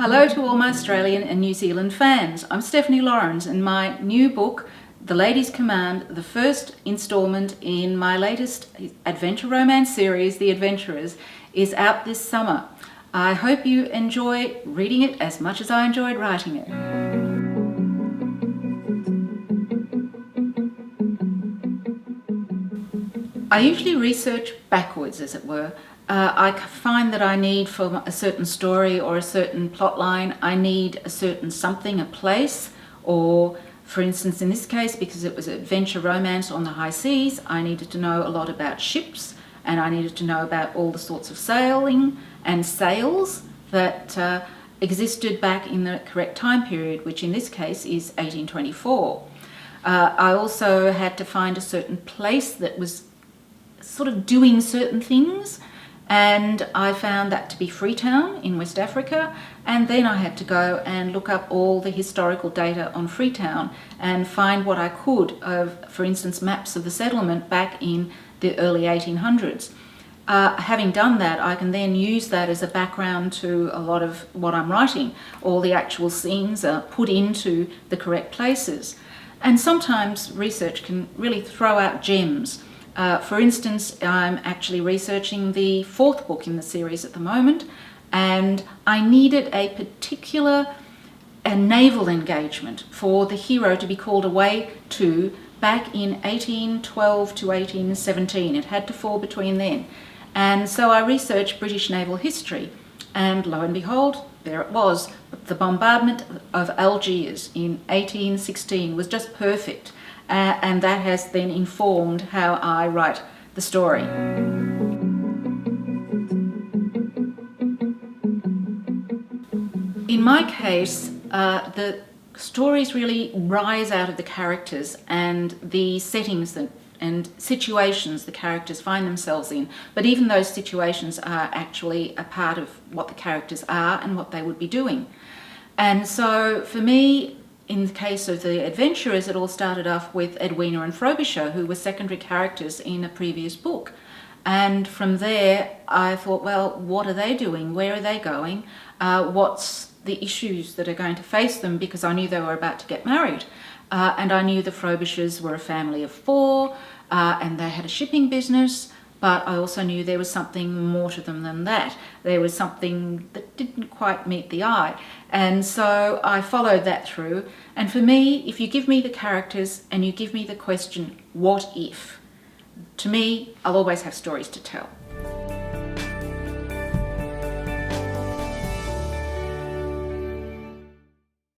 Hello to all my Australian and New Zealand fans. I'm Stephanie Lawrence, and my new book, The Lady's Command, the first instalment in my latest adventure romance series, The Adventurers, is out this summer. I hope you enjoy reading it as much as I enjoyed writing it. I usually research backwards, as it were. I find that I need, for a certain story or a certain plot line, I need a certain something, a place, or for instance in this case, because it was adventure romance on the high seas, I needed to know a lot about ships, and I needed to know about all the sorts of sailing and sails that existed back in the correct time period, which in this case is 1824. I also had to find a certain place that was sort of doing certain things, and I found that to be Freetown in West Africa, and then I had to go and look up all the historical data on Freetown and find what I could of, for instance, maps of the settlement back in the early 1800s. Having done that, I can then use that as a background to a lot of what I'm writing. All the actual scenes are put into the correct places. And sometimes research can really throw out gems. For instance, I'm actually researching the fourth book in the series at the moment, and I needed a particular naval engagement for the hero to be called away to back in 1812 to 1817. It had to fall between then. And so I researched British naval history, and lo and behold, there it was. The bombardment of Algiers in 1816 was just perfect. And that has then informed how I write the story. In my case, the stories really rise out of the characters and the settings and situations the characters find themselves in. But even those situations are actually a part of what the characters are and what they would be doing. And so for me, in the case of The Adventurers, it all started off with Edwina and Frobisher, who were secondary characters in a previous book. And from there, I thought, well, what are they doing? Where are they going? What's the issues that are going to face them? Because I knew they were about to get married. And I knew the Frobishers were a family of four, and they had a shipping business. But I also knew there was something more to them than that. There was something that didn't quite meet the eye. And so I followed that through. And for me, if you give me the characters and you give me the question, what if? To me, I'll always have stories to tell.